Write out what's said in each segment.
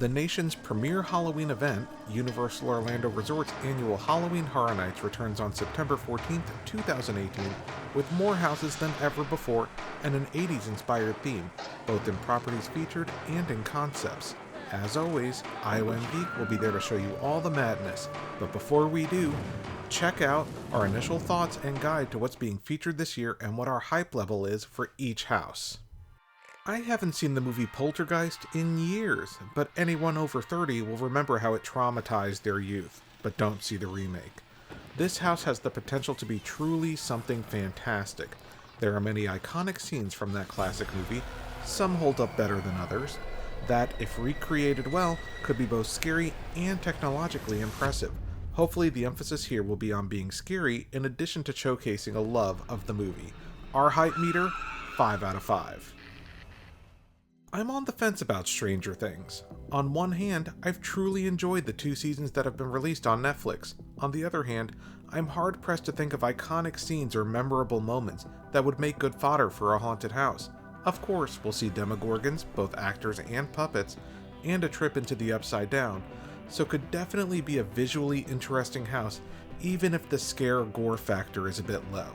The nation's premier Halloween event, Universal Orlando Resort's annual Halloween Horror Nights, returns on September 14th, 2018, with more houses than ever before and an 80s-inspired theme, both in properties featured and in concepts. As always, IoMGeek will be there to show you all the madness, but before we do, check out our initial thoughts and guide to what's being featured this year and what our hype level is for each house. I haven't seen the movie Poltergeist in years, but anyone over 30 will remember how it traumatized their youth, but don't see the remake. This house has the potential to be truly something fantastic. There are many iconic scenes from that classic movie, some hold up better than others, that, if recreated well, could be both scary and technologically impressive. Hopefully the emphasis here will be on being scary in addition to showcasing a love of the movie. Our hype meter, 5 out of 5. I'm on the fence about Stranger Things. On one hand, I've truly enjoyed the 2 seasons that have been released on Netflix. On the other hand, I'm hard-pressed to think of iconic scenes or memorable moments that would make good fodder for a haunted house. Of course, we'll see demogorgons, both actors and puppets, and a trip into the Upside Down, so could definitely be a visually interesting house, even if the scare or gore factor is a bit low.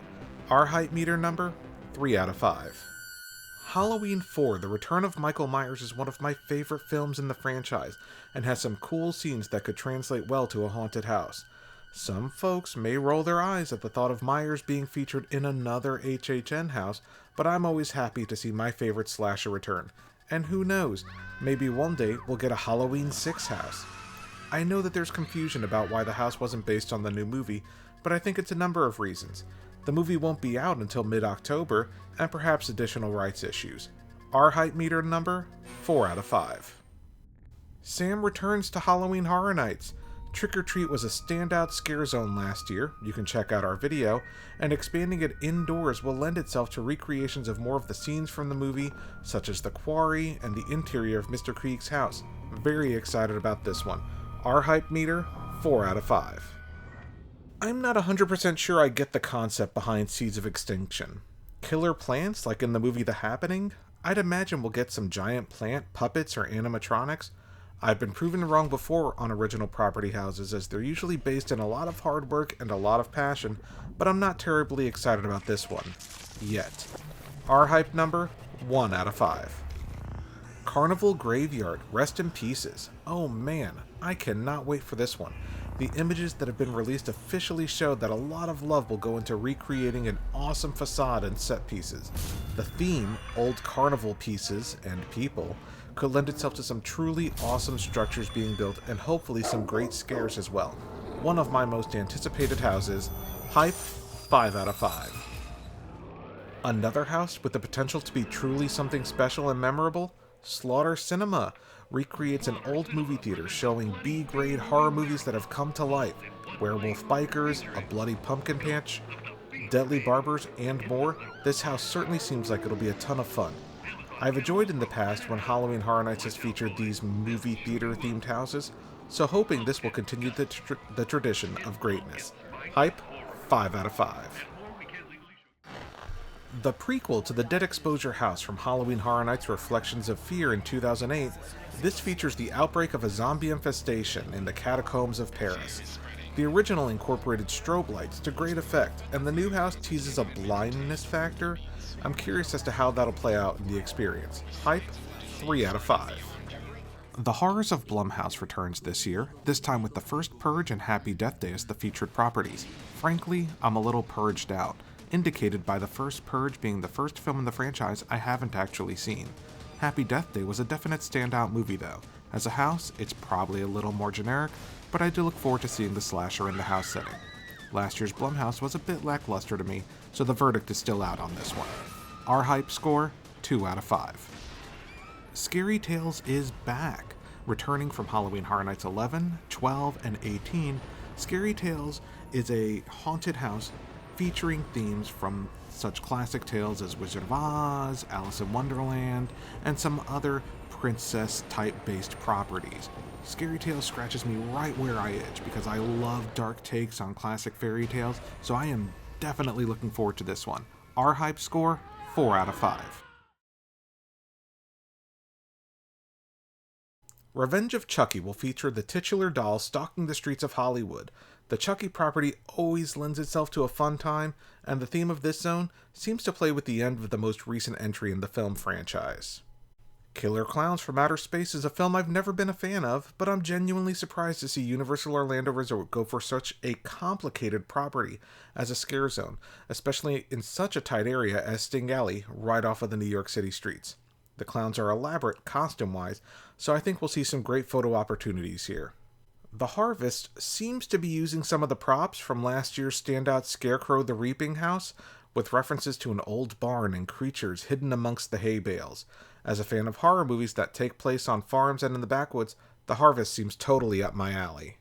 Our hype meter number? 3 out of 5. Halloween 4: The Return of Michael Myers is one of my favorite films in the franchise, and has some cool scenes that could translate well to a haunted house. Some folks may roll their eyes at the thought of Myers being featured in another HHN house, but I'm always happy to see my favorite slasher return. And who knows, maybe one day we'll get a Halloween 6 house. I know that there's confusion about why the house wasn't based on the new movie, but I think it's a number of reasons. The movie won't be out until mid-October, and perhaps additional rights issues. Our hype meter number? 4 out of 5. Sam returns to Halloween Horror Nights. Trick or Treat was a standout scare zone last year, you can check out our video, and expanding it indoors will lend itself to recreations of more of the scenes from the movie, such as the quarry and the interior of Mr. Kreeg's house. Very excited about this one. Our hype meter? 4 out of 5. I'm not 100% sure I get the concept behind Seeds of Extinction. Killer plants, like in the movie The Happening? I'd imagine we'll get some giant plant puppets or animatronics. I've been proven wrong before on original property houses, as they're usually based in a lot of hard work and a lot of passion, but I'm not terribly excited about this one. Yet. Our hype number? 1 out of 5. Carnival Graveyard, rest in pieces. Oh man, I cannot wait for this one. The images that have been released officially show that a lot of love will go into recreating an awesome facade and set pieces. The theme, old carnival pieces and people, could lend itself to some truly awesome structures being built and hopefully some great scares as well. One of my most anticipated houses, hype, 5 out of 5. Another house with the potential to be truly something special and memorable, Slaughter Cinema, recreates an old movie theater showing B-grade horror movies that have come to life, werewolf bikers, a bloody pumpkin patch, deadly barbers, and more. This house certainly seems like it'll be a ton of fun. I've enjoyed in the past when Halloween Horror Nights has featured these movie theater themed houses, so hoping this will continue the tradition of greatness. Hype, 5 out of 5. The prequel to the Dead Exposure house from Halloween Horror Nights Reflections of Fear in 2008, this features the outbreak of a zombie infestation in the catacombs of Paris. The original incorporated strobe lights to great effect, and the new house teases a blindness factor. I'm curious as to how that'll play out in the experience. Hype, 3 out of 5. The Horrors of Blumhouse returns this year, this time with The First Purge and Happy Death Day as the featured properties. Frankly, I'm a little purged out, indicated by The First Purge being the first film in the franchise I haven't actually seen. Happy Death Day was a definite standout movie though. As a house, it's probably a little more generic, but I do look forward to seeing the slasher in the house setting. Last year's Blumhouse was a bit lackluster to me, so the verdict is still out on this one. Our hype score, 2 out of 5. Scary Tales is back. Returning from Halloween Horror Nights 11, 12, and 18, Scary Tales is a haunted house featuring themes from such classic tales as Wizard of Oz, Alice in Wonderland, and some other princess-type based properties. Scary Tales scratches me right where I itch because I love dark takes on classic fairy tales, so I am definitely looking forward to this one. Our hype score, 4 out of 5. Revenge of Chucky will feature the titular doll stalking the streets of Hollywood. The Chucky property always lends itself to a fun time, and the theme of this zone seems to play with the end of the most recent entry in the film franchise. Killer Clowns from Outer Space is a film I've never been a fan of, but I'm genuinely surprised to see Universal Orlando Resort go for such a complicated property as a scare zone, especially in such a tight area as Sting Alley, right off of the New York City streets. The clowns are elaborate costume-wise, so I think we'll see some great photo opportunities here. The Harvest seems to be using some of the props from last year's standout Scarecrow the Reaping House, with references to an old barn and creatures hidden amongst the hay bales. As a fan of horror movies that take place on farms and in the backwoods, The Harvest seems totally up my alley.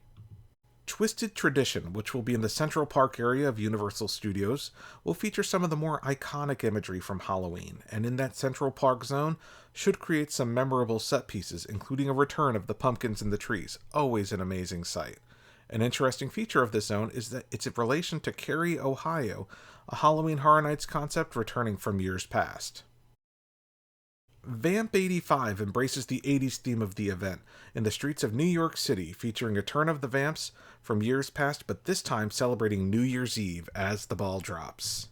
Twisted Tradition, which will be in the Central Park area of Universal Studios, will feature some of the more iconic imagery from Halloween, and in that Central Park zone should create some memorable set pieces, including a return of the pumpkins in the trees, always an amazing sight. An interesting feature of this zone is that it's in relation to Cary, Ohio, a Halloween Horror Nights concept returning from years past. Vamp 85 embraces the 80s theme of the event in the streets of New York City, featuring a turn of the Vamps from years past, but this time celebrating New Year's Eve as the ball drops.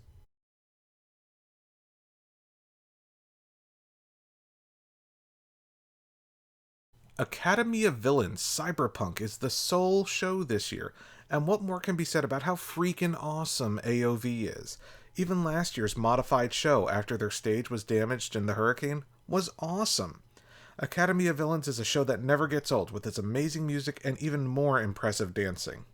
Academy of Villains Cyberpunk is the sole show this year, and what more can be said about how freaking awesome AOV is? Even last year's modified show, after their stage was damaged in the hurricane, was awesome. Academy of Villains is a show that never gets old, with its amazing music and even more impressive dancing.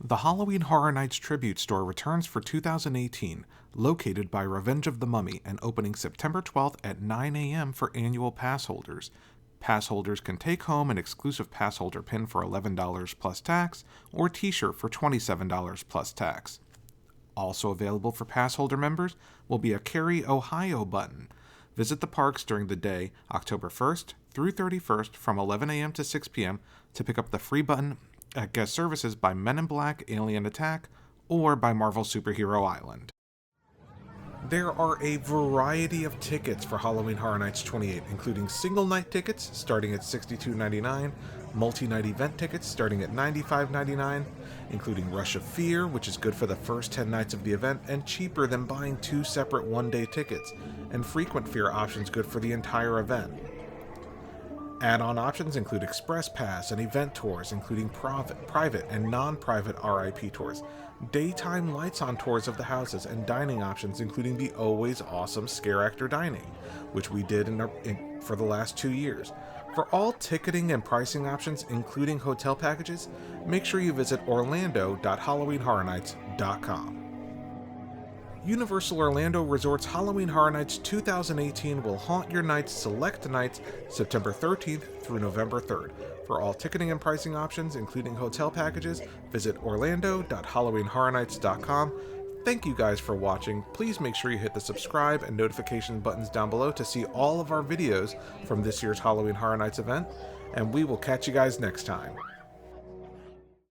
The Halloween Horror Nights Tribute Store returns for 2018, located by Revenge of the Mummy and opening September 12th at 9 a.m. for annual pass holders. Pass holders can take home an exclusive pass holder pin for $11 plus tax, or t-shirt for $27 plus tax. Also available for pass holder members will be a Cary, Ohio button. Visit the parks during the day, October 1st through 31st from 11 a.m. to 6 p.m. to pick up the free button at guest services by Men in Black, Alien Attack, or by Marvel Superhero Island. There are a variety of tickets for Halloween Horror Nights 28, including single night tickets starting at $62.99, multi-night event tickets starting at $95.99, including Rush of Fear, which is good for the first 10 nights of the event and cheaper than buying 2 separate one-day tickets, and Frequent Fear options good for the entire event. Add-on options include Express Pass and event tours, including private and non-private RIP tours, daytime lights-on tours of the houses, and dining options, including the always awesome Scare Actor Dining, which we did for the last 2 years. For all ticketing and pricing options, including hotel packages, make sure you visit orlando.halloweenhorrornights.com. Universal Orlando Resort's Halloween Horror Nights 2018 will haunt your nights select nights September 13th through November 3rd. For all ticketing and pricing options, including hotel packages, visit orlando.halloweenhorrornights.com. Thank you guys for watching. Please make sure you hit the subscribe and notification buttons down below to see all of our videos from this year's Halloween Horror Nights event, and we will catch you guys next time.